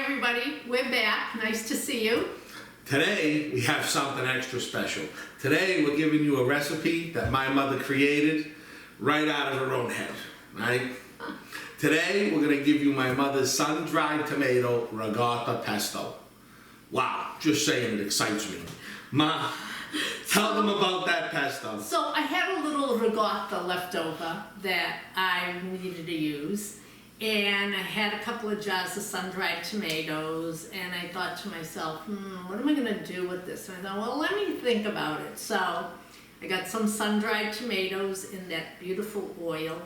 everybody, we're back. Nice to see you. Today we have something extra special. Today we're giving you a recipe that my mother created right out of her own head, right? Today we're going to give you my mother's sun-dried tomato ricotta pesto. Wow, just saying it excites me. Ma, tell them about that pesto. So I had a little ricotta left over that I needed to use. And I had a couple of jars of sun-dried tomatoes, and I thought to myself, what am I going to do with this? And I thought, well, let me think about it. So I got some sun-dried tomatoes in that beautiful oil,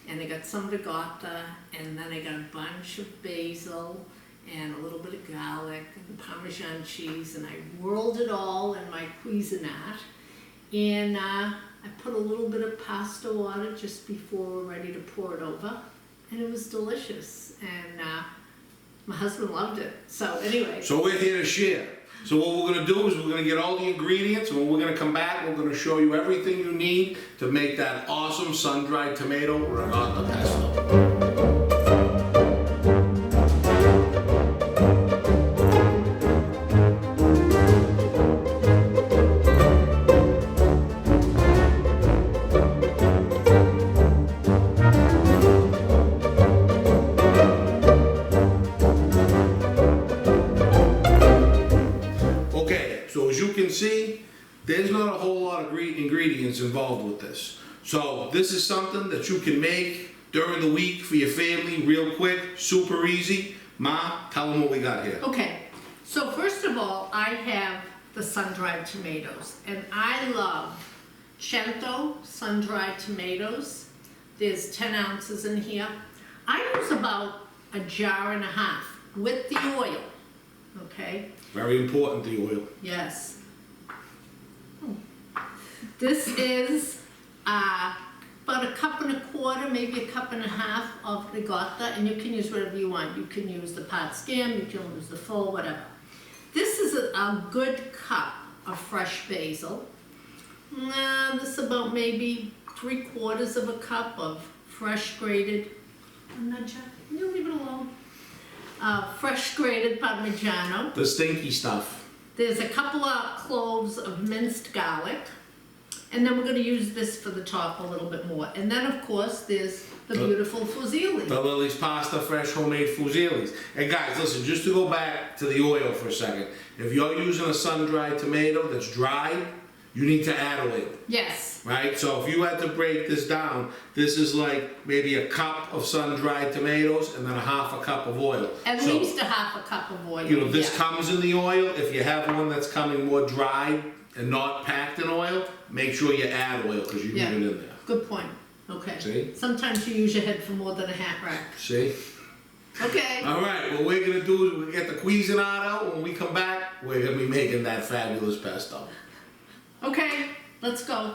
and I got some ricotta, and then I got a bunch of basil, and a little bit of garlic, and Parmesan cheese, and I whirled it all in my Cuisinart. And I put a little bit of pasta water just before we're ready to pour it over. And it was delicious, and my husband loved it. So anyway. So we're here to share. So what we're going to do is we're going to get all the ingredients, and when we're going to come back, we're going to show you everything you need to make that awesome sun-dried tomato ricotta pesto. See, there's not a whole lot of ingredients involved with this. So this is something that you can make during the week for your family real quick, super easy. Ma, tell them what we got here. Okay, so first of all, I have the sun-dried tomatoes, and I love Cento sun-dried tomatoes. There's 10 ounces in here. I use about a jar and a half with the oil, okay? Very important, the oil. Yes. This is about a cup and a quarter, maybe a cup and a half of ricotta, and you can use whatever you want. You can use the pot skim, you can use the full, whatever. This is a good cup of fresh basil. This is about maybe 3/4 of a cup of fresh grated, you leave it alone. Fresh grated Parmigiano. The stinky stuff. There's a couple of cloves of minced garlic. And then we're going to use this for the top a little bit more. And then, of course, there's the beautiful fusilli. The Lily's Pasta fresh homemade fusillis. And guys, listen, just to go back to the oil for a second. If you're using a sun-dried tomato that's dry, you need to add oil. Yes. Right? So if you had to break this down, this is like maybe a cup of sun-dried tomatoes and then a half a cup of oil. At least a half a cup of oil. You know, this comes in the oil. If you have one that's coming more dry and not packed in oil, make sure you add oil because you need it in there. Good point. Okay. See? Sometimes you use your head for more than a hat rack. See? Okay. All right, what we're going to do is we'll get the Cuisinart out. When we come back, we're going to be making that fabulous pesto. Okay, let's go.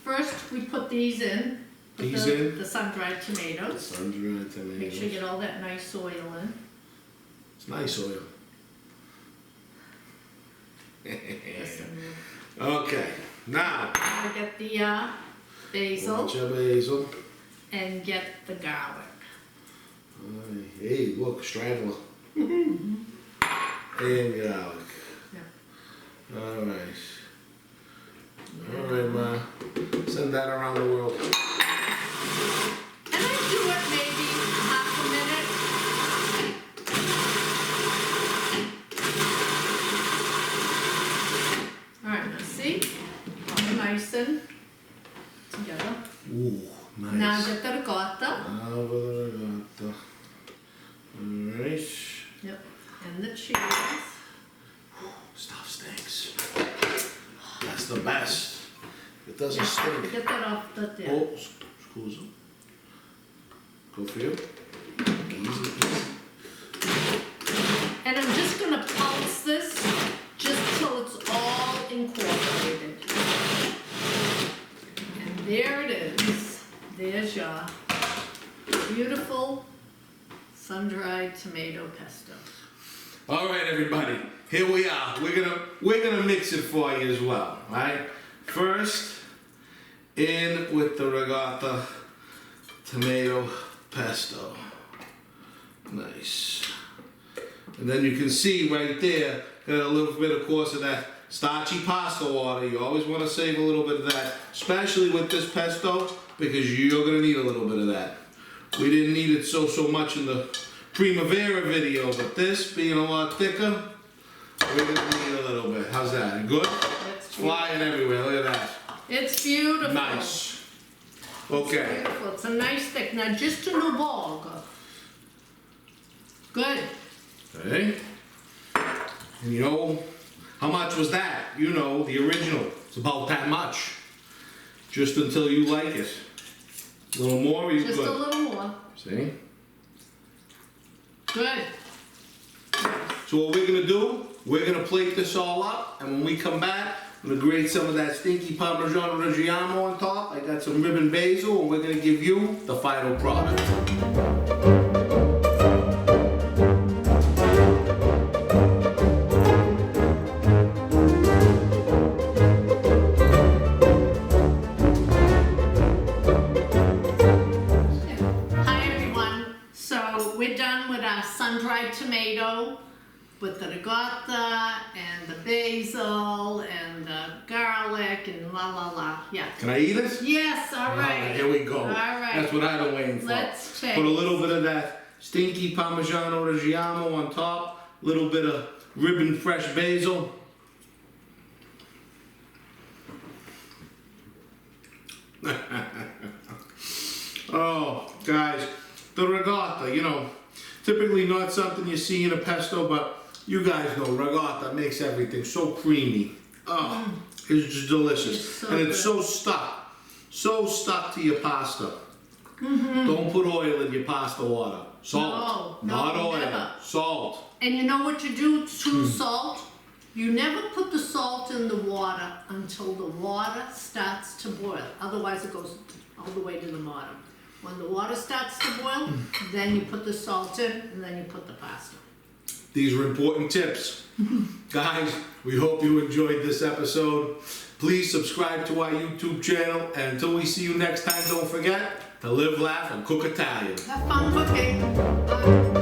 First, we put these in. The sun-dried tomatoes. Sun-dried tomatoes. Make sure you get all that nice oil in. It's nice oil. Okay, now. We get the basil. Bunch of basil. And get the garlic. Hey, look, straggler. And garlic. Yeah. All right. All right, Ma. Send that around the world. And I do it maybe half a minute. All right, now see? All nice and together. Ooh, nice. Now get the ricotta. Now the ricotta. All right. Yep. And the cheese. Stuff stinks. That's the best. It doesn't Yeah, stink. get that off the dip. Oh, scusa. Go for you. Easy, easy. And I'm just going to pulse this just till it's all incorporated. And there it is. There's your beautiful sun-dried tomato pesto. All right, everybody. Here we are. We're gonna mix it for you as well. All right. First, in with the ricotta tomato pesto. Nice. And then you can see right there, got a little bit, of course, of that starchy pasta water. You always want to save a little bit of that, especially with this pesto, because you're going to need a little bit of that. We didn't need it so much in the Primavera video, but this being a lot thicker, we're going to need a little bit. How's that? Good? It's Flying everywhere. Look at that. It's beautiful. Nice. Okay. It's beautiful. It's a nice thick. Now just in the ball. Good. Okay. And you know, how much was that? You know, the original. It's about that much. Just until you like it. A little more, or you Just good? a little more. See? Good. So what we're gonna do, we're gonna plate this all up, and when we come back, I'm gonna grate some of that stinky Parmigiano reggiano on top. I got some ribbon basil, and we're gonna give you the final product. Sun-dried tomato with the ricotta and the basil and the garlic and yeah. Can I eat it? Yes, all right. Here we go. All right. That's what I've been waiting for. Let's taste. Put a little bit of that stinky Parmigiano reggiano on top, a little bit of ribbon fresh basil. Oh, guys, the ricotta, you know, typically not something you see in a pesto, but you guys know ricotta makes everything so creamy. Oh, it's just delicious. It's so and it's good. so stuck to your pasta. Don't put oil in your pasta water. Salt, No, not oil, never. salt. And you know what you do to salt? You never put the salt in the water until the water starts to boil. Otherwise it goes all the way to the bottom. When the water starts to boil, then you put the salt in, and then you put the pasta. These are important tips. Guys, we hope you enjoyed this episode. Please subscribe to our YouTube channel, and until we see you next time, don't forget to live, laugh, and cook Italian. Have fun cooking. Bye.